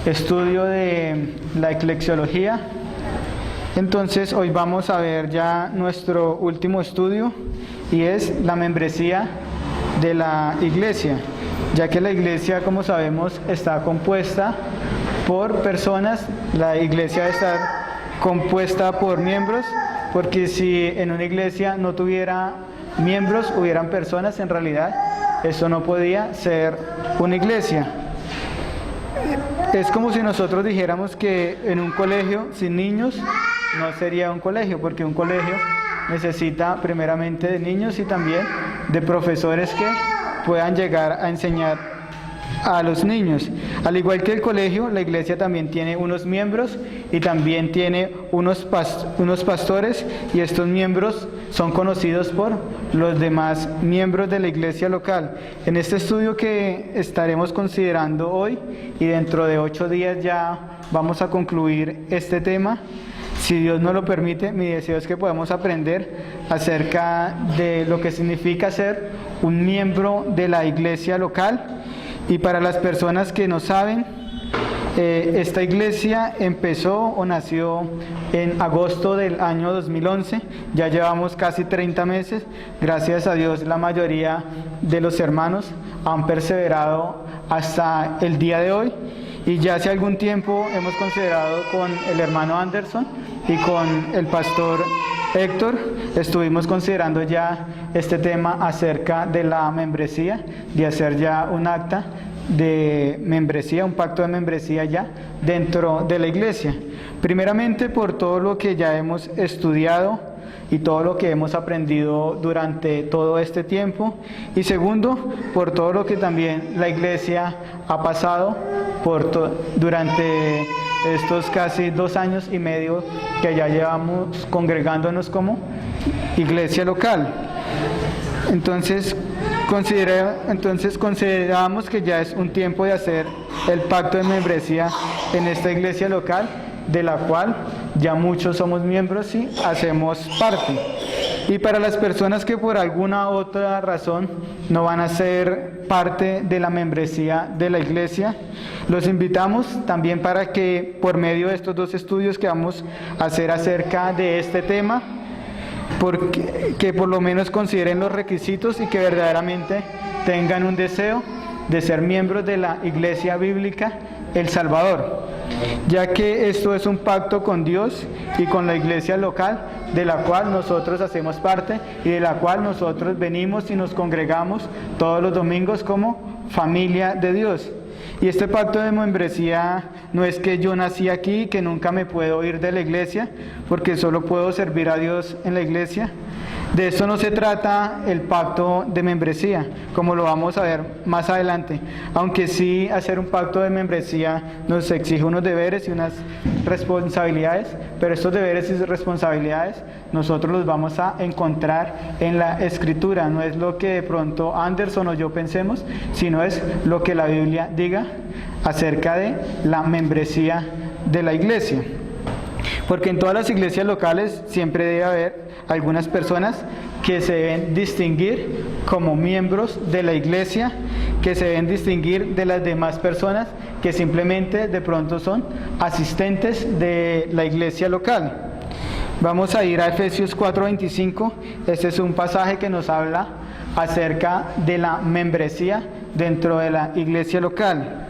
estudio de la eclesiología. Entonces hoy vamos a ver ya nuestro último estudio y es la membresía de la iglesia, ya que la iglesia, como sabemos, está compuesta por personas. La iglesia debe estar compuesta por miembros, porque si en una iglesia no tuviera miembros, hubieran personas, en realidad eso no podía ser una iglesia. Es como si nosotros dijéramos que en un colegio sin niños no sería un colegio, porque un colegio necesita primeramente de niños y también de profesores que puedan llegar a enseñar a los niños. Al igual que el colegio, la iglesia también tiene unos miembros y también tiene unos pastores, y estos miembros son conocidos por los demás miembros de la iglesia local. En este estudio que estaremos considerando hoy y dentro de 8 días ya vamos a concluir este tema, si Dios nos lo permite, mi deseo es que podamos aprender acerca de lo que significa ser un miembro de la iglesia local. Y para las personas que no saben, esta iglesia empezó o nació en agosto del año 2011, ya llevamos casi 30 meses, gracias a Dios la mayoría de los hermanos han perseverado hasta el día de hoy, y ya hace algún tiempo hemos considerado con el hermano Anderson y con el pastor Héctor, estuvimos considerando ya este tema acerca de la membresía, de hacer ya un acta de membresía, un pacto de membresía ya dentro de la iglesia. Primeramente por todo lo que ya hemos estudiado y todo lo que hemos aprendido durante todo este tiempo, y segundo por todo lo que también la iglesia ha pasado durante estos casi 2 años y medio que ya llevamos congregándonos como iglesia local. Entonces consideramos que ya es un tiempo de hacer el pacto de membresía en esta iglesia local, de la cual ya muchos somos miembros y hacemos parte. Y para las personas que por alguna otra razón no van a ser parte de la membresía de la iglesia, los invitamos también para que por medio de estos 2 estudios que vamos a hacer acerca de este tema, que por lo menos consideren los requisitos y que verdaderamente tengan un deseo de ser miembros de la iglesia bíblica El Salvador, ya que esto es un pacto con Dios y con la iglesia local, de la cual nosotros hacemos parte y de la cual nosotros venimos y nos congregamos todos los domingos como familia de Dios. Y este pacto de membresía no es que yo nací aquí, que nunca me puedo ir de la iglesia, porque solo puedo servir a Dios en la iglesia. De esto no se trata el pacto de membresía, como lo vamos a ver más adelante, aunque sí hacer un pacto de membresía nos exige unos deberes y unas responsabilidades, pero estos deberes y responsabilidades nosotros los vamos a encontrar en la Escritura. No es lo que de pronto Anderson o yo pensemos, sino es lo que la Biblia diga acerca de la membresía de la iglesia. Porque en todas las iglesias locales siempre debe haber algunas personas que se deben distinguir como miembros de la iglesia, que se deben distinguir de las demás personas que simplemente de pronto son asistentes de la iglesia local. Vamos a ir a Efesios 4:25. Este es un pasaje que nos habla acerca de la membresía dentro de la iglesia local.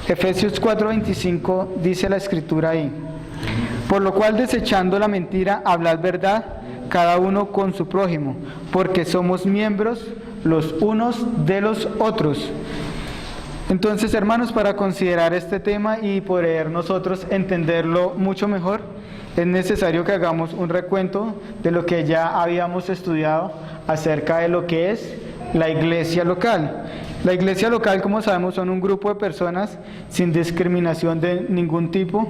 Efesios 4:25 dice la escritura ahí: por lo cual, desechando la mentira, hablad verdad, cada uno con su prójimo, porque somos miembros los unos de los otros. Entonces, hermanos, para considerar este tema y poder nosotros entenderlo mucho mejor, es necesario que hagamos un recuento de lo que ya habíamos estudiado acerca de lo que es la iglesia local. La iglesia local, como sabemos, son un grupo de personas sin discriminación de ningún tipo,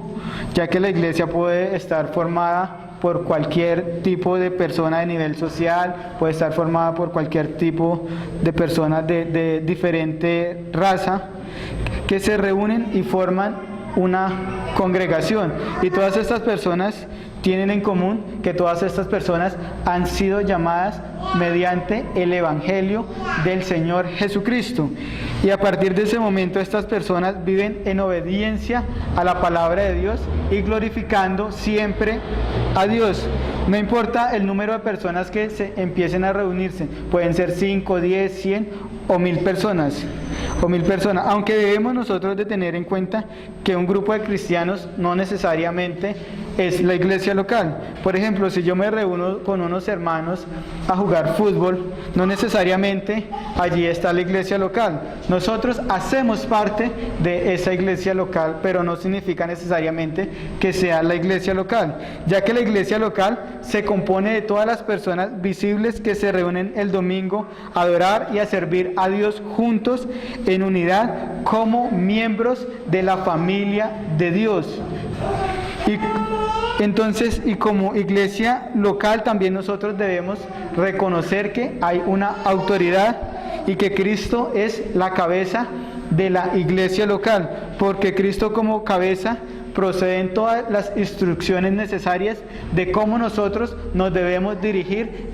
ya que la iglesia puede estar formada por cualquier tipo de persona de nivel social, puede estar formada por cualquier tipo de personas de diferente raza, que se reúnen y forman una congregación. Y todas estas personas tienen en común que todas estas personas han sido llamadas mediante el Evangelio del Señor Jesucristo. Y a partir de ese momento estas personas viven en obediencia a la palabra de Dios y glorificando siempre a Dios. No importa el número de personas que se empiecen a reunirse, pueden ser 5, 10, 100 o 1000 personas. Aunque debemos nosotros de tener en cuenta que un grupo de cristianos no necesariamente es la iglesia local. Por ejemplo, si yo me reúno con unos hermanos a jugar fútbol, no necesariamente allí está la iglesia local. Nosotros hacemos parte de esa iglesia local, pero no significa necesariamente que sea la iglesia local, ya que la iglesia local se compone de todas las personas visibles que se reúnen el domingo a adorar y a servir a Dios juntos en unidad como miembros de la familia de Dios. Y como iglesia local también nosotros debemos reconocer que hay una autoridad y que Cristo es la cabeza de la iglesia local, porque Cristo como cabeza proceden todas las instrucciones necesarias de cómo nosotros nos debemos dirigir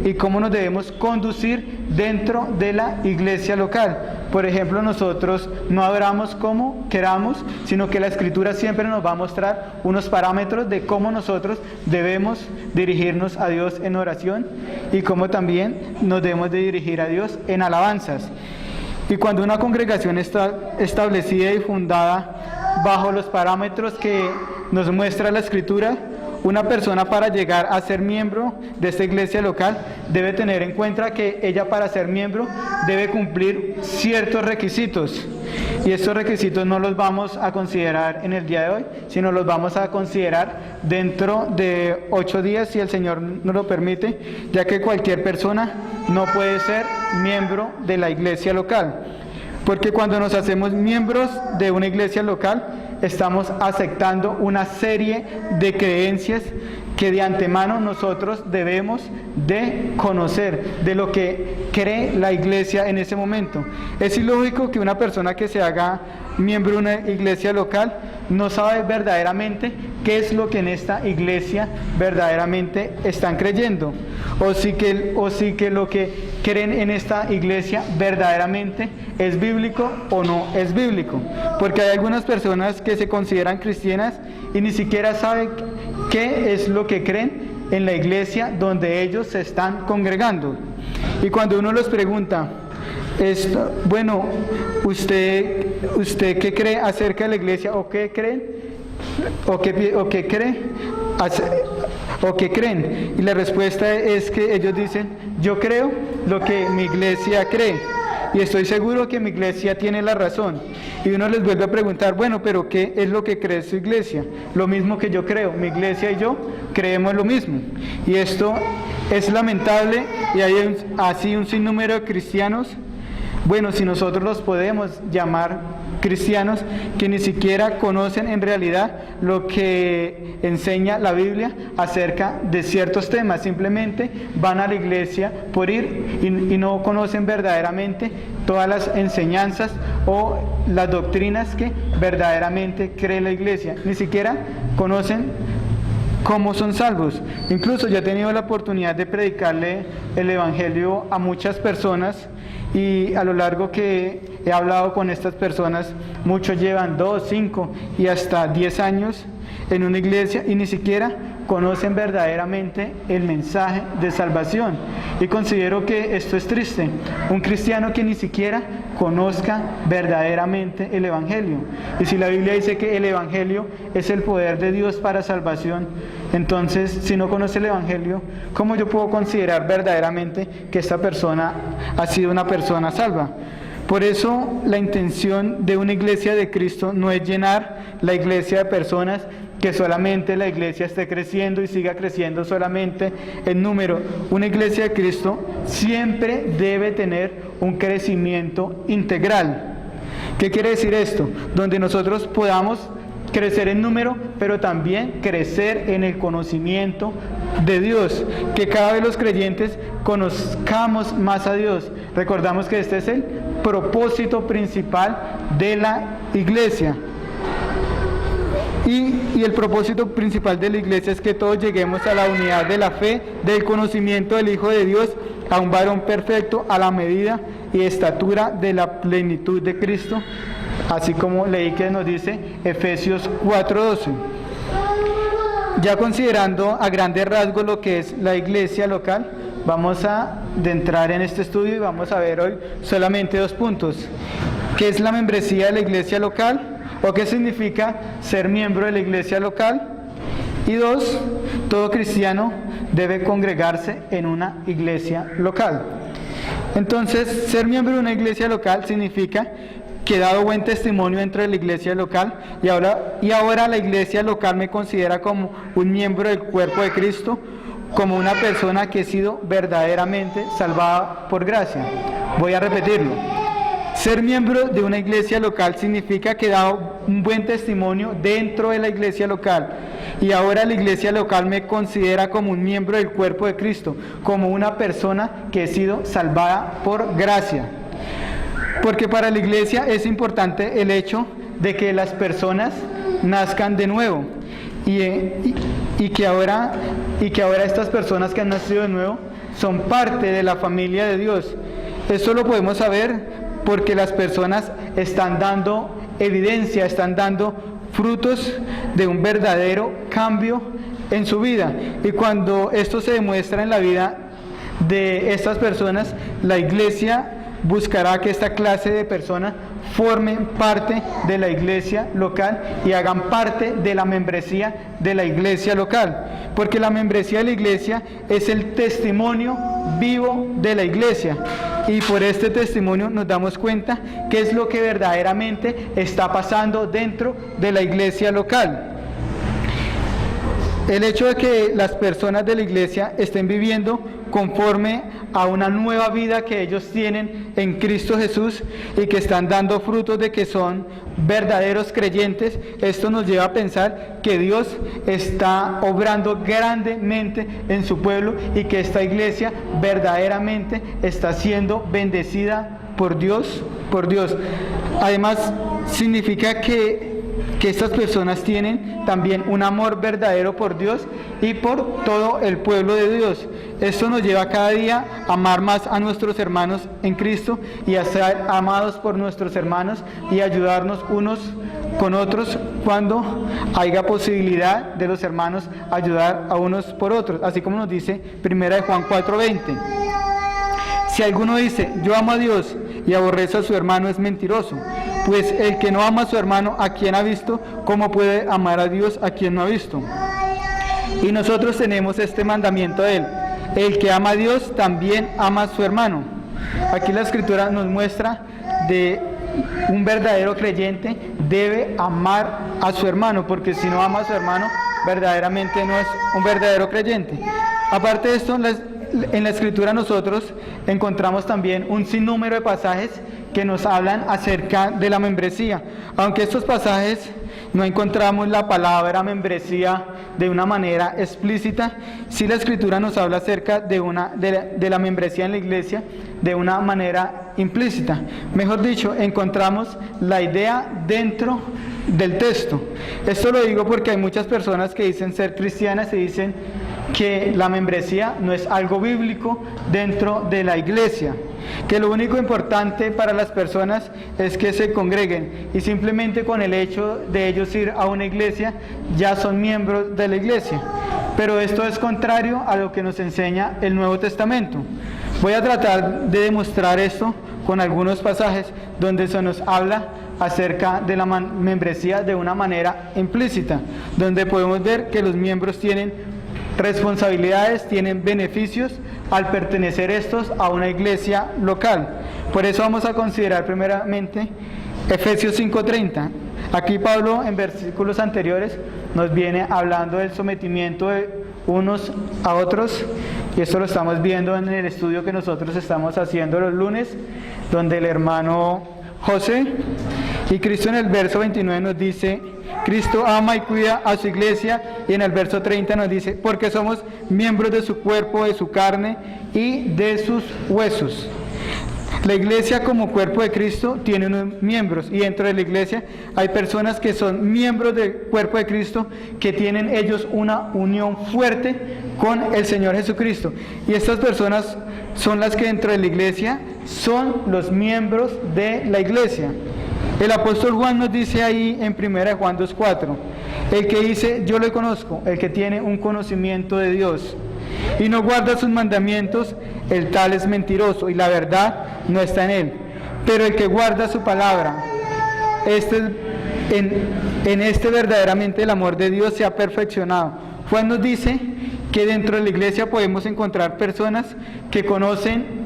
y cómo nos debemos conducir dentro de la iglesia local. Por ejemplo, nosotros no adoramos como queramos, sino que la Escritura siempre nos va a mostrar unos parámetros de cómo nosotros debemos dirigirnos a Dios en oración y cómo también nos debemos de dirigir a Dios en alabanzas. Y cuando una congregación está establecida y fundada bajo los parámetros que nos muestra la Escritura, una persona para llegar a ser miembro de esta iglesia local debe tener en cuenta que ella para ser miembro debe cumplir ciertos requisitos. Y estos requisitos no los vamos a considerar en el día de hoy, sino los vamos a considerar dentro de 8 días, si el Señor nos lo permite, ya que cualquier persona no puede ser miembro de la iglesia local. Porque cuando nos hacemos miembros de una iglesia local, estamos aceptando una serie de creencias que de antemano nosotros debemos de conocer de lo que cree la iglesia en ese momento. Es ilógico que una persona que se haga miembro de una iglesia local no sabe verdaderamente qué es lo que en esta iglesia verdaderamente están creyendo, o si que lo que creen en esta iglesia verdaderamente es bíblico o no es bíblico, porque hay algunas personas que se consideran cristianas y ni siquiera saben qué es lo que creen en la iglesia donde ellos se están congregando. Y cuando uno los pregunta, bueno, ¿usted qué cree acerca de la iglesia? ¿O qué creen? ¿O qué creen? Y la respuesta es que ellos dicen, yo creo lo que mi iglesia cree. Y estoy seguro que mi iglesia tiene la razón. Y uno les vuelve a preguntar, bueno, pero ¿qué es lo que cree su iglesia? Lo mismo que yo creo, mi iglesia y yo creemos lo mismo. Y esto es lamentable y hay así un sinnúmero de cristianos. Bueno, si nosotros los podemos llamar cristianos que ni siquiera conocen en realidad lo que enseña la Biblia acerca de ciertos temas, simplemente van a la iglesia por ir y no conocen verdaderamente todas las enseñanzas o las doctrinas que verdaderamente cree la iglesia, ni siquiera conocen cómo son salvos. Incluso yo he tenido la oportunidad de predicarle el evangelio a muchas personas y a lo largo que he hablado con estas personas, muchos llevan 2, 5 y hasta 10 años en una iglesia y ni siquiera conocen verdaderamente el mensaje de salvación. Y considero que esto es triste, un cristiano que ni siquiera conozca verdaderamente el evangelio. Y si la Biblia dice que el evangelio es el poder de Dios para salvación, entonces si no conoce el evangelio, ¿cómo yo puedo considerar verdaderamente que esta persona ha sido una persona salva? Por eso la intención de una iglesia de Cristo no es llenar la iglesia de personas, que solamente la iglesia esté creciendo y siga creciendo solamente en número. Una iglesia de Cristo siempre debe tener un crecimiento integral. ¿Qué quiere decir esto? Donde nosotros podamos crecer en número, pero también crecer en el conocimiento de Dios, que cada vez los creyentes conozcamos más a Dios. Recordamos que este es el propósito principal de la iglesia. Y el propósito principal de la iglesia es que todos lleguemos a la unidad de la fe, del conocimiento del Hijo de Dios a un varón perfecto a la medida y estatura de la plenitud de Cristo, así como leí que nos dice Efesios 4:12. Ya considerando a grandes rasgos lo que es la iglesia local, vamos a adentrar en este estudio y vamos a ver hoy solamente 2 puntos. ¿Qué es la membresía de la iglesia local? ¿O qué significa ser miembro de la iglesia local? Y 2, todo cristiano debe congregarse en una iglesia local. Entonces, ser miembro de una iglesia local significa que he dado buen testimonio dentro de la iglesia local y ahora la iglesia local me considera como un miembro del cuerpo de Cristo, como una persona que he sido verdaderamente salvada por gracia. Voy a repetirlo. Ser miembro de una iglesia local significa que he dado un buen testimonio dentro de la iglesia local y ahora la iglesia local me considera como un miembro del cuerpo de Cristo, como una persona que he sido salvada por gracia. Porque para la iglesia es importante el hecho de que las personas nazcan de nuevo y que ahora estas personas que han nacido de nuevo son parte de la familia de Dios. Esto lo podemos saber porque las personas están dando evidencia, están dando frutos de un verdadero cambio en su vida. Y cuando esto se demuestra en la vida de estas personas, la iglesia buscará que esta clase de personas formen parte de la iglesia local y hagan parte de la membresía de la iglesia local, porque la membresía de la iglesia es el testimonio vivo de la iglesia y por este testimonio nos damos cuenta qué es lo que verdaderamente está pasando dentro de la iglesia local. El hecho de que las personas de la iglesia estén viviendo conforme a una nueva vida que ellos tienen en Cristo Jesús y que están dando frutos de que son verdaderos creyentes, esto nos lleva a pensar que Dios está obrando grandemente en su pueblo y que esta iglesia verdaderamente está siendo bendecida por Dios. Además, significa que estas personas tienen también un amor verdadero por Dios y por todo el pueblo de Dios. Esto nos lleva cada día a amar más a nuestros hermanos en Cristo y a ser amados por nuestros hermanos y ayudarnos unos con otros cuando haya posibilidad de los hermanos ayudar a unos por otros, así como nos dice 1 Juan 4:20. Si alguno dice, yo amo a Dios y aborrece a su hermano, es mentiroso. Pues el que no ama a su hermano, a quien ha visto, ¿cómo puede amar a Dios a quien no ha visto? Y nosotros tenemos este mandamiento de él: el que ama a Dios también ama a su hermano. Aquí la escritura nos muestra de un verdadero creyente debe amar a su hermano, porque si no ama a su hermano, verdaderamente no es un verdadero creyente. Aparte de esto, en la escritura nosotros encontramos también un sinnúmero de pasajes que nos hablan acerca de la membresía. Aunque estos pasajes no encontramos la palabra membresía de una manera explícita, sí la escritura nos habla acerca de la membresía en la iglesia de una manera implícita. Mejor dicho, encontramos la idea dentro del texto. Esto lo digo porque hay muchas personas que dicen ser cristianas y dicen que la membresía no es algo bíblico dentro de la iglesia, que lo único importante para las personas es que se congreguen y simplemente con el hecho de ellos ir a una iglesia ya son miembros de la iglesia. Pero esto es contrario a lo que nos enseña el Nuevo Testamento. Voy a tratar de demostrar esto con algunos pasajes donde se nos habla acerca de la membresía de una manera implícita, donde podemos ver que los miembros tienen responsabilidades, tienen beneficios al pertenecer estos a una iglesia local. Por eso vamos a considerar primeramente Efesios 5:30. Aquí Pablo en versículos anteriores nos viene hablando del sometimiento de unos a otros y esto lo estamos viendo en el estudio que nosotros estamos haciendo los lunes, donde el hermano José y Cristo en el verso 29 nos dice: Cristo ama y cuida a su iglesia, y en el verso 30 nos dice, porque somos miembros de su cuerpo, de su carne y de sus huesos. La iglesia como cuerpo de Cristo tiene unos miembros y dentro de la iglesia hay personas que son miembros del cuerpo de Cristo que tienen ellos una unión fuerte con el Señor Jesucristo. Y estas personas son las que dentro de la iglesia son los miembros de la iglesia. El apóstol Juan nos dice ahí en 1 Juan 2:4, el que dice yo le conozco, el que tiene un conocimiento de Dios y no guarda sus mandamientos, el tal es mentiroso y la verdad no está en él. Pero el que guarda su palabra, en este verdaderamente el amor de Dios se ha perfeccionado. Juan nos dice que dentro de la iglesia podemos encontrar personas que conocen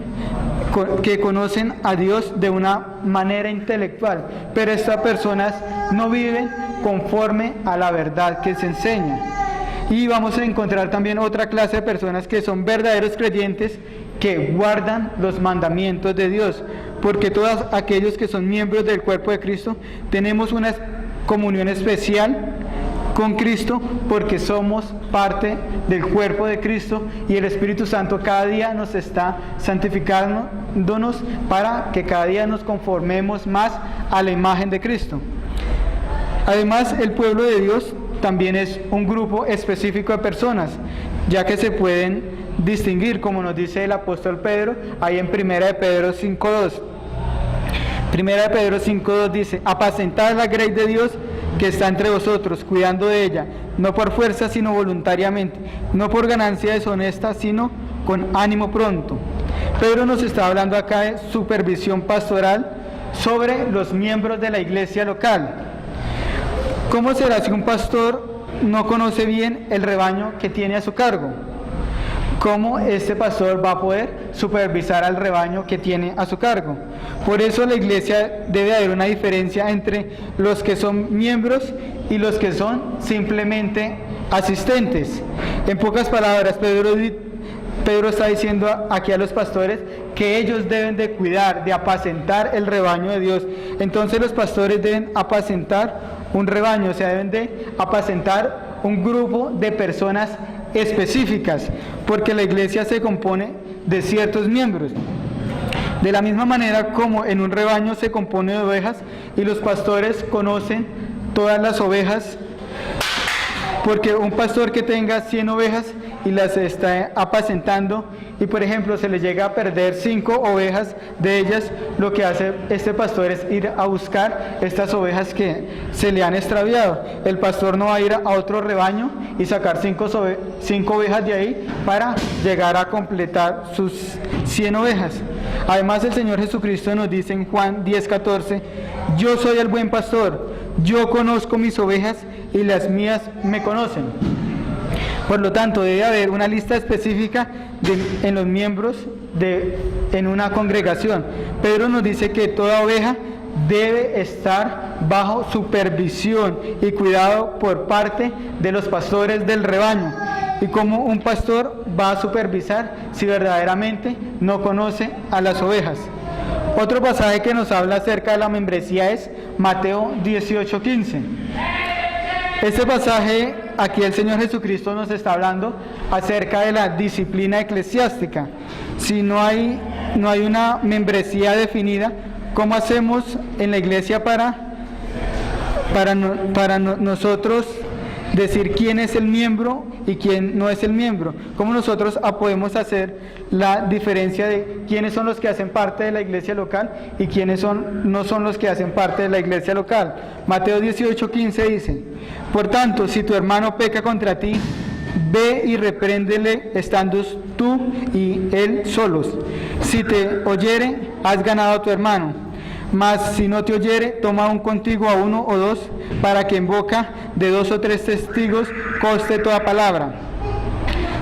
a Dios de una manera intelectual, pero estas personas no viven conforme a la verdad que se enseña. Y vamos a encontrar también otra clase de personas que son verdaderos creyentes que guardan los mandamientos de Dios, porque todos aquellos que son miembros del cuerpo de Cristo tenemos una comunión especial con Cristo porque somos parte del cuerpo de Cristo y el Espíritu Santo cada día nos está santificándonos para que cada día nos conformemos más a la imagen de Cristo. Además, el pueblo de Dios también es un grupo específico de personas, ya que se pueden distinguir, como nos dice el apóstol Pedro, ahí en 1 de Pedro 5:2. 1 de Pedro 5:2 dice, apacentad la grey de Dios que está entre vosotros, cuidando de ella, no por fuerza, sino voluntariamente, no por ganancia deshonesta, sino con ánimo pronto. Pedro nos está hablando acá de supervisión pastoral sobre los miembros de la iglesia local. ¿Cómo será si un pastor no conoce bien el rebaño que tiene a su cargo? ¿Cómo este pastor va a poder supervisar al rebaño que tiene a su cargo? Por eso la iglesia debe haber una diferencia entre los que son miembros y los que son simplemente asistentes. En pocas palabras, Pedro está diciendo aquí a los pastores que ellos deben de cuidar, de apacentar el rebaño de Dios. Entonces los pastores deben apacentar un rebaño, o sea, deben de apacentar un grupo de personas específicas, porque la iglesia se compone de ciertos miembros. De la misma manera como en un rebaño se compone de ovejas y los pastores conocen todas las ovejas, porque un pastor que tenga 100 ovejas y las está apacentando y por ejemplo se le llega a perder 5 ovejas de ellas, lo que hace este pastor es ir a buscar estas ovejas que se le han extraviado. El pastor no va a ir a otro rebaño y sacar 5 ovejas de ahí para llegar a completar sus 100 ovejas. Además el Señor Jesucristo nos dice en Juan 10:14, yo soy el buen pastor, yo conozco mis ovejas y las mías me conocen. Por lo tanto, debe haber una lista específica en los miembros en una congregación. Pedro nos dice que toda oveja debe estar bajo supervisión y cuidado por parte de los pastores del rebaño. Y como un pastor va a supervisar si verdaderamente no conoce a las ovejas. Otro pasaje que nos habla acerca de la membresía es Mateo 18:15. Este pasaje, aquí el Señor Jesucristo nos está hablando acerca de la disciplina eclesiástica. Si no hay una membresía definida, ¿cómo hacemos en la iglesia para nosotros decir quién es el miembro y quién no es el miembro? ¿Cómo nosotros podemos hacer la diferencia de quiénes son los que hacen parte de la iglesia local y quiénes no son los que hacen parte de la iglesia local? Mateo 18:15 dice, por tanto, si tu hermano peca contra ti, ve y repréndele estando tú y él solos. Si te oyere, has ganado a tu hermano. Mas si no te oyere, toma aún contigo a 1 o 2, para que en boca de 2 o 3 testigos conste toda palabra.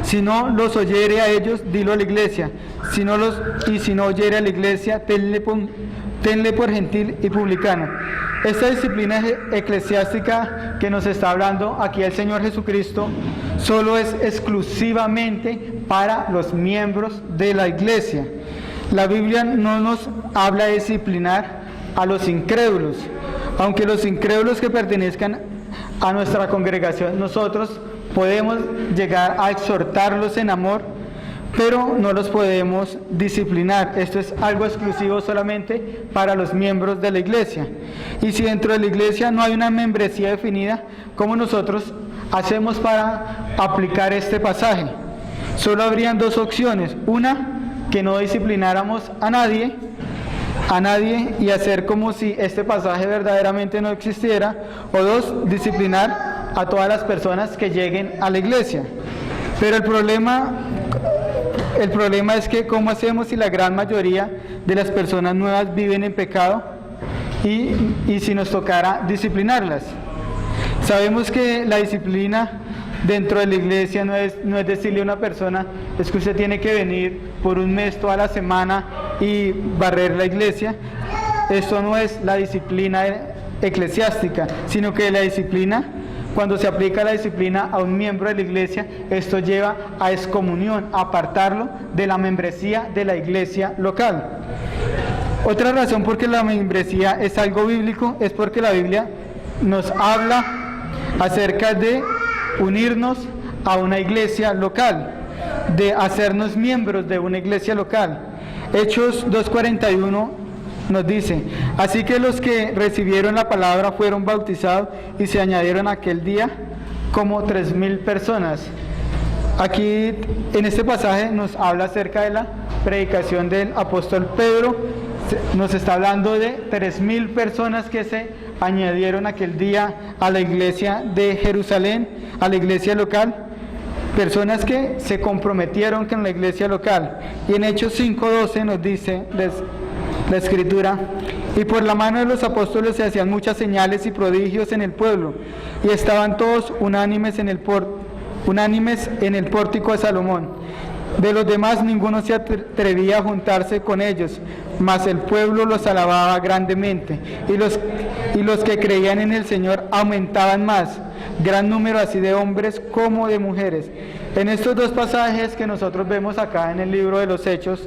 Si no los oyere a ellos, dilo a la iglesia. Si no oyere a la iglesia, tenle por gentil y publicano. Esta disciplina eclesiástica que nos está hablando aquí el Señor Jesucristo solo es exclusivamente para los miembros de la iglesia. La Biblia no nos habla de disciplinar a los incrédulos, aunque los incrédulos que pertenezcan a nuestra congregación, nosotros podemos llegar a exhortarlos en amor, pero no los podemos disciplinar. Esto es algo exclusivo solamente para los miembros de la iglesia. Y si dentro de la iglesia no hay una membresía definida, ¿cómo nosotros hacemos para aplicar este pasaje? Solo habrían dos opciones: una, que no disciplináramos a nadie y hacer como si este pasaje verdaderamente no existiera, o dos, disciplinar a todas las personas que lleguen a la iglesia. Pero el problema es que ¿cómo hacemos si la gran mayoría de las personas nuevas viven en pecado y si nos tocara disciplinarlas? Sabemos que la disciplina dentro de la iglesia no es decirle a una persona: es que usted tiene que venir por un mes toda la semana y barrer la iglesia. Esto no es la disciplina eclesiástica, sino que la disciplina, cuando se aplica la disciplina a un miembro de la iglesia, esto lleva a excomunión, a apartarlo de la membresía de la iglesia local. Otra razón por que la membresía es algo bíblico es porque la Biblia nos habla acerca de unirnos a una iglesia local, de hacernos miembros de una iglesia local. Hechos 2:41 nos dice: así que los que recibieron la palabra fueron bautizados y se añadieron aquel día como 3,000 personas. Aquí en este pasaje nos habla acerca de la predicación del apóstol Pedro. Nos está hablando de 3,000 personas que se añadieron aquel día a la iglesia de Jerusalén, a la iglesia local, personas que se comprometieron con la iglesia local. Y en Hechos 5:12 nos dice la escritura: y por la mano de los apóstoles se hacían muchas señales y prodigios en el pueblo, y estaban todos unánimes en el pórtico de Salomón. De los demás ninguno se atrevía a juntarse con ellos, mas el pueblo los alababa grandemente, y los que creían en el Señor aumentaban más, gran número así de hombres como de mujeres. En estos dos pasajes que nosotros vemos acá en el libro de los Hechos,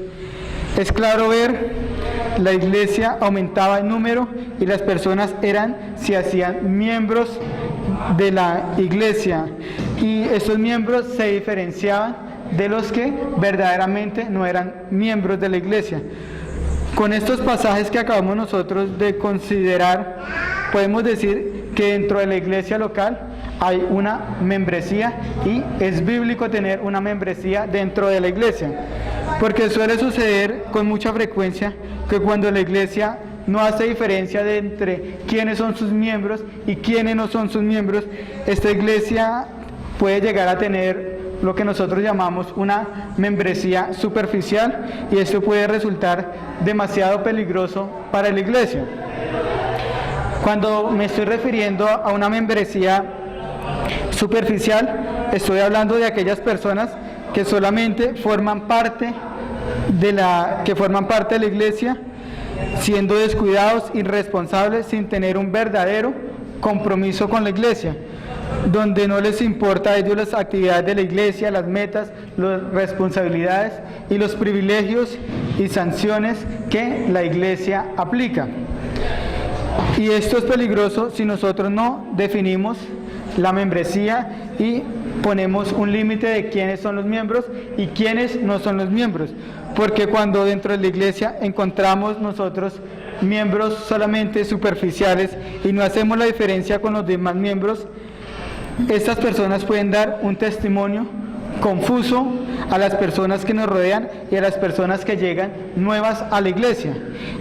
es claro ver, la iglesia aumentaba en número y las personas se hacían miembros de la iglesia, y estos miembros se diferenciaban de los que verdaderamente no eran miembros de la iglesia. Con estos pasajes que acabamos nosotros de considerar, podemos decir que dentro de la iglesia local hay una membresía, y es bíblico tener una membresía dentro de la iglesia, porque suele suceder con mucha frecuencia que cuando la iglesia no hace diferencia entre quiénes son sus miembros y quiénes no son sus miembros, esta iglesia puede llegar a tener lo que nosotros llamamos una membresía superficial, y esto puede resultar demasiado peligroso para la iglesia. Cuando me estoy refiriendo a una membresía superficial, estoy hablando de aquellas personas que solamente forman parte de la iglesia, siendo descuidados, irresponsables, sin tener un verdadero compromiso con la iglesia, donde no les importa a ellos las actividades de la iglesia, las metas, las responsabilidades y los privilegios y sanciones que la iglesia aplica. Y esto es peligroso si nosotros no definimos la membresía y ponemos un límite de quiénes son los miembros y quiénes no son los miembros, porque cuando dentro de la iglesia encontramos nosotros miembros solamente superficiales y no hacemos la diferencia con los demás miembros, estas personas pueden dar un testimonio confuso a las personas que nos rodean y a las personas que llegan nuevas a la iglesia.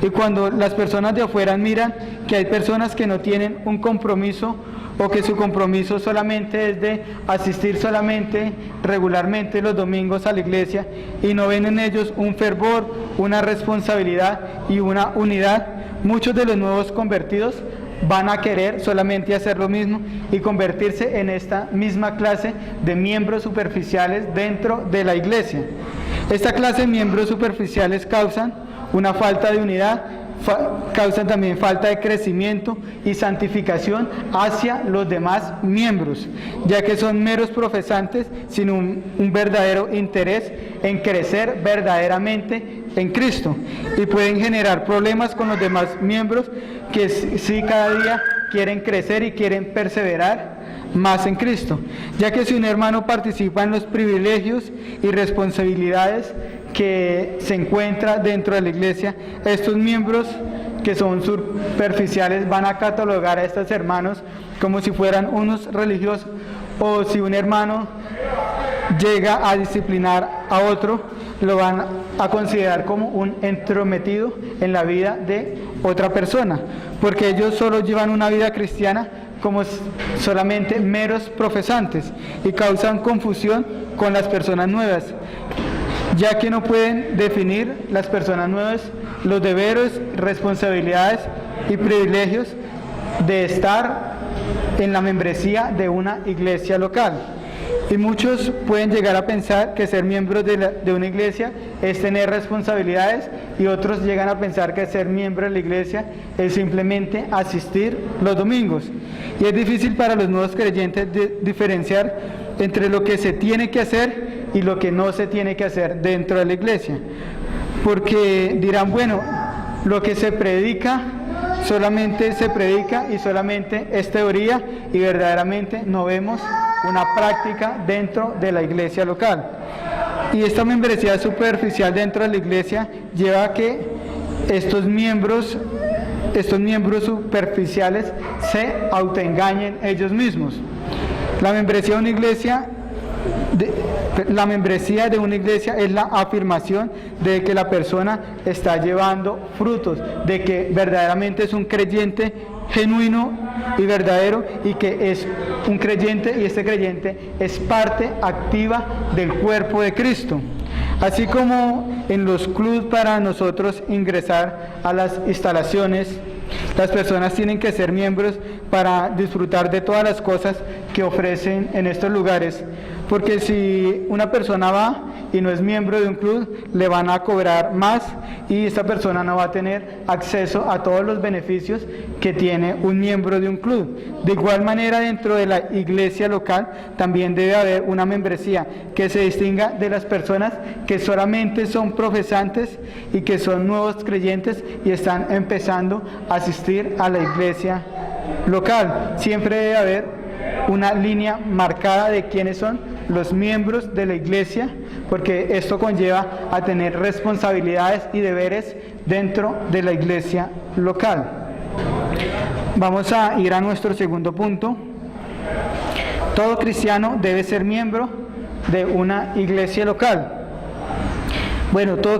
Y cuando las personas de afuera miran que hay personas que no tienen un compromiso, o que su compromiso solamente es de asistir solamente regularmente los domingos a la iglesia, y no ven en ellos un fervor, una responsabilidad y una unidad, muchos de los nuevos convertidos van a querer solamente hacer lo mismo y convertirse en esta misma clase de miembros superficiales dentro de la iglesia. Esta clase de miembros superficiales causan una falta de unidad, causan también falta de crecimiento y santificación hacia los demás miembros, ya que son meros profesantes sin un verdadero interés en crecer verdaderamente en Cristo, y pueden generar problemas con los demás miembros que sí cada día quieren crecer y quieren perseverar más en Cristo, ya que si un hermano participa en los privilegios y responsabilidades que se encuentra dentro de la iglesia, estos miembros que son superficiales van a catalogar a estos hermanos como si fueran unos religiosos, o si un hermano llega a disciplinar a otro, lo van a considerar como un entrometido en la vida de otra persona, porque ellos solo llevan una vida cristiana como solamente meros profesantes y causan confusión con las personas nuevas, ya que no pueden definir las personas nuevas los deberes, responsabilidades y privilegios de estar en la membresía de una iglesia local. Y muchos pueden llegar a pensar que ser miembros de una iglesia es tener responsabilidades, y otros llegan a pensar que ser miembro de la iglesia es simplemente asistir los domingos. Y es difícil para los nuevos creyentes diferenciar entre lo que se tiene que hacer y lo que no se tiene que hacer dentro de la iglesia. Porque dirán, bueno, lo que se predica solamente se predica y solamente es teoría, y verdaderamente no vemos una práctica dentro de la iglesia local. Y esta membresía superficial dentro de la iglesia lleva a que estos miembros superficiales se autoengañen ellos mismos. La membresía de una iglesia es la afirmación de que la persona está llevando frutos, de que verdaderamente es un creyente genuino y verdadero, y que es un creyente, y este creyente es parte activa del cuerpo de Cristo. Así como en los clubes, para nosotros ingresar a las instalaciones, las personas tienen que ser miembros para disfrutar de todas las cosas que ofrecen en estos lugares, porque si una persona va y no es miembro de un club, le van a cobrar más, y esta persona no va a tener acceso a todos los beneficios que tiene un miembro de un club. De igual manera, dentro de la iglesia local también debe haber una membresía que se distinga de las personas que solamente son profesantes y que son nuevos creyentes y están empezando a asistir a la iglesia local. Siempre debe haber una línea marcada de quiénes son los miembros de la iglesia, porque esto conlleva a tener responsabilidades y deberes dentro de la iglesia local. Vamos a ir a nuestro segundo punto. Todo cristiano debe ser miembro de una iglesia local. Bueno, todos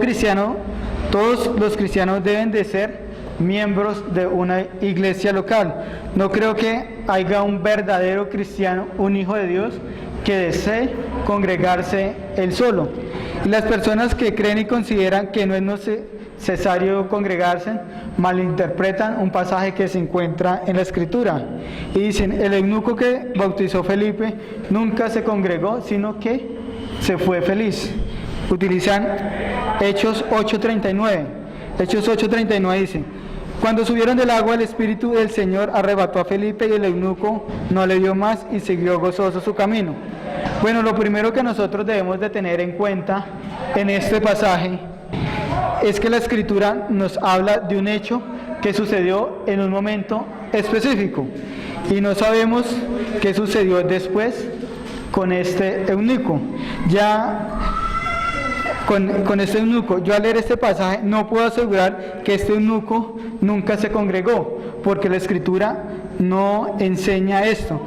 los cristianos deben de ser miembros de una iglesia local. No creo que haya un verdadero cristiano, un hijo de Dios, que desee congregarse él solo. Y las personas que creen y consideran que no es necesario congregarse, malinterpretan un pasaje que se encuentra en la Escritura. Y dicen, el eunuco que bautizó Felipe nunca se congregó, sino que se fue feliz. Utilizan Hechos 8:39. Hechos 8:39 dice: cuando subieron del agua, el Espíritu del Señor arrebató a Felipe, y el eunuco no le dio más y siguió gozoso su camino. Bueno, lo primero que nosotros debemos de tener en cuenta en este pasaje es que la Escritura nos habla de un hecho que sucedió en un momento específico, y no sabemos qué sucedió después con este eunuco. Con este eunuco, yo al leer este pasaje no puedo asegurar que este eunuco nunca se congregó, porque la Escritura no enseña esto.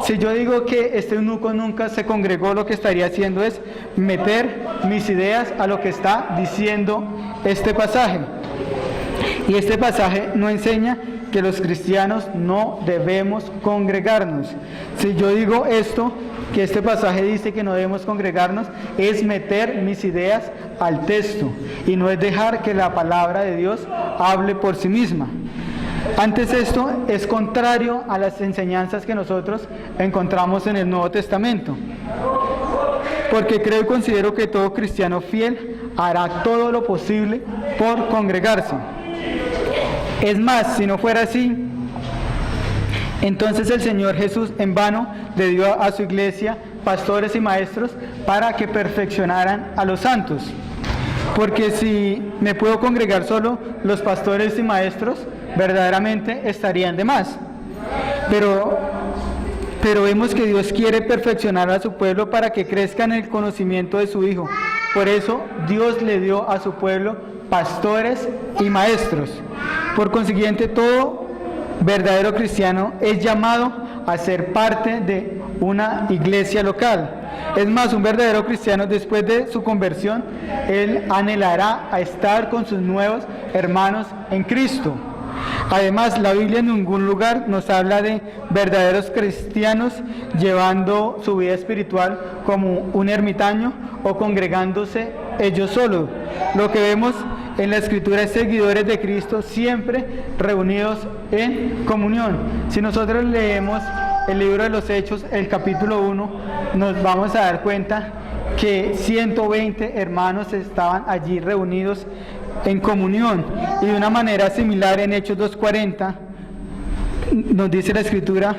Si yo digo que este eunuco nunca se congregó, lo que estaría haciendo es meter mis ideas a lo que está diciendo este pasaje. Y este pasaje no enseña que los cristianos no debemos congregarnos. Si yo digo esto, que este pasaje dice que no debemos congregarnos, es meter mis ideas al texto, y no es dejar que la palabra de Dios hable por sí misma. Antes, esto es contrario a las enseñanzas que nosotros encontramos en el Nuevo Testamento, porque creo y considero que todo cristiano fiel hará todo lo posible por congregarse. Es más, si no fuera así, entonces el Señor Jesús en vano le dio a su iglesia pastores y maestros para que perfeccionaran a los santos. Porque si me puedo congregar solo, los pastores y maestros verdaderamente estarían de más. Pero vemos que Dios quiere perfeccionar a su pueblo para que crezca en el conocimiento de su Hijo. Por eso Dios le dio a su pueblo pastores y maestros. Por consiguiente, todo verdadero cristiano es llamado a ser parte de una iglesia local. Es más, un verdadero cristiano, después de su conversión, él anhelará a estar con sus nuevos hermanos en Cristo. Además, la Biblia en ningún lugar nos habla de verdaderos cristianos llevando su vida espiritual como un ermitaño o congregándose ellos solos. Lo que vemos en la Escritura es seguidores de Cristo siempre reunidos en comunión. Si nosotros leemos el libro de los Hechos, el capítulo 1, nos vamos a dar cuenta que 120 hermanos estaban allí reunidos en comunión, y de una manera similar en Hechos 2:40 nos dice la Escritura: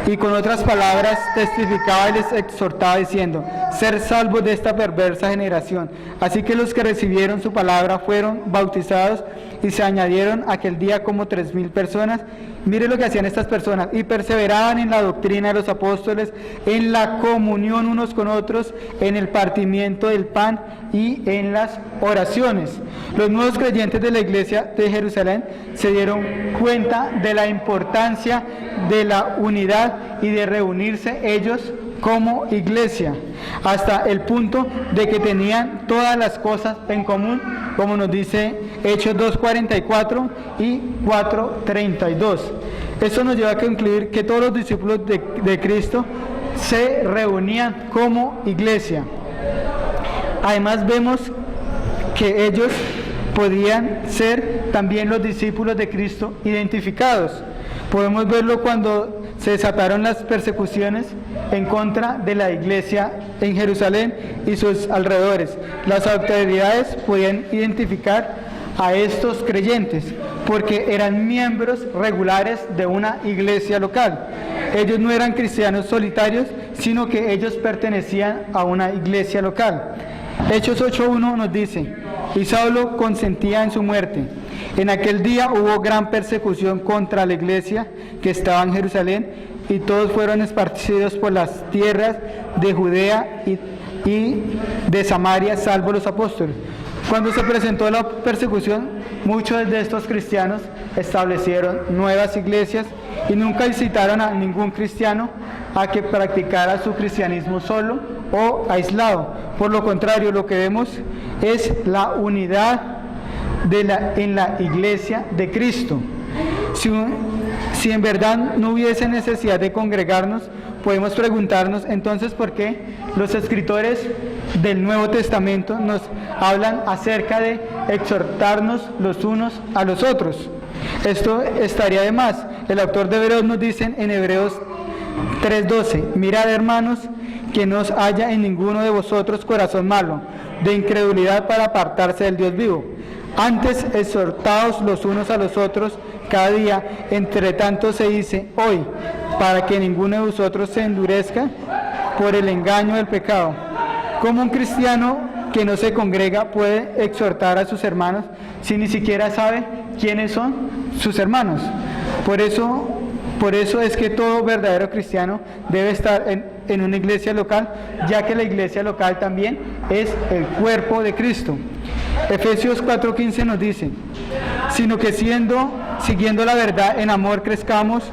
y con otras palabras testificaba y les exhortaba diciendo: ser salvos de esta perversa generación. Así que los que recibieron su palabra fueron bautizados, y se añadieron aquel día como 3,000 personas. Mire lo que hacían estas personas: y perseveraban en la doctrina de los apóstoles, en la comunión unos con otros, en el partimiento del pan y en las oraciones. Los nuevos creyentes de la iglesia de Jerusalén se dieron cuenta de la importancia de la unidad y de reunirse ellos como iglesia, hasta el punto de que tenían todas las cosas en común, como nos dice Hechos 2:44 y 4:32. Esto nos lleva a concluir que todos los discípulos de Cristo se reunían como iglesia. Además, vemos que ellos podían ser también los discípulos de Cristo identificados. Podemos verlo cuando se desataron las persecuciones en contra de la iglesia en Jerusalén y sus alrededores. Las autoridades podían identificar a estos creyentes porque eran miembros regulares de una iglesia local. Ellos no eran cristianos solitarios, sino que ellos pertenecían a una iglesia local. Hechos 8:1 nos dice: y Saulo consentía en su muerte. En aquel día hubo gran persecución contra la iglesia que estaba en Jerusalén, y todos fueron esparcidos por las tierras de Judea y de Samaria, salvo los apóstoles. Cuando se presentó la persecución, muchos de estos cristianos establecieron nuevas iglesias y nunca incitaron a ningún cristiano a que practicara su cristianismo solo o aislado. Por lo contrario, lo que vemos es la unidad en la iglesia de Cristo. Si en verdad no hubiese necesidad de congregarnos, podemos preguntarnos entonces por qué los escritores del Nuevo Testamento nos hablan acerca de exhortarnos los unos a los otros. Esto estaría de más. El autor de Hebreos nos dice en Hebreos 3:12: mirad, hermanos, que no os haya en ninguno de vosotros corazón malo, de incredulidad, para apartarse del Dios vivo. Antes, exhortaos los unos a los otros cada día, entre tanto se dice hoy, para que ninguno de vosotros se endurezca por el engaño del pecado. ¿Cómo un cristiano que no se congrega puede exhortar a sus hermanos si ni siquiera sabe quiénes son sus hermanos? Por eso es que todo verdadero cristiano debe estar en una iglesia local, ya que la iglesia local también es el cuerpo de Cristo. Efesios 4:15 nos dice: sino que siguiendo la verdad en amor, crezcamos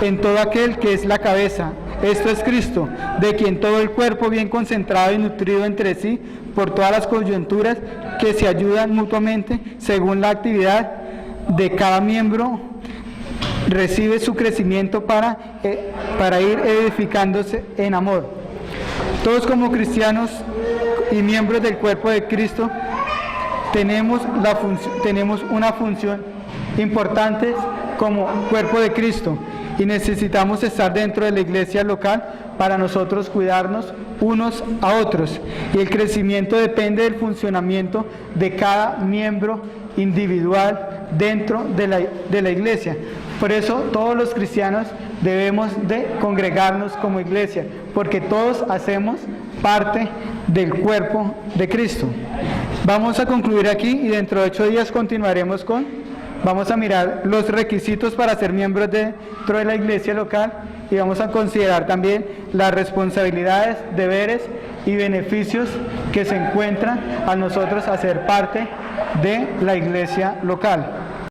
en todo aquel que es la cabeza, esto es Cristo, de quien todo el cuerpo, bien concentrado y nutrido entre sí por todas las coyunturas que se ayudan mutuamente según la actividad de cada miembro, recibe su crecimiento para ir edificándose en amor. Todos como cristianos y miembros del cuerpo de Cristo tenemos una función importante como cuerpo de Cristo, y necesitamos estar dentro de la iglesia local para nosotros cuidarnos unos a otros, y el crecimiento depende del funcionamiento de cada miembro individual dentro de la iglesia. Por eso todos los cristianos debemos de congregarnos como iglesia, porque todos hacemos parte del cuerpo de Cristo. Vamos a concluir aquí y dentro de 8 días continuaremos con Vamos a mirar los requisitos para ser miembros dentro de la iglesia local y vamos a considerar también las responsabilidades, deberes y beneficios que se encuentran a nosotros hacer parte de la iglesia local.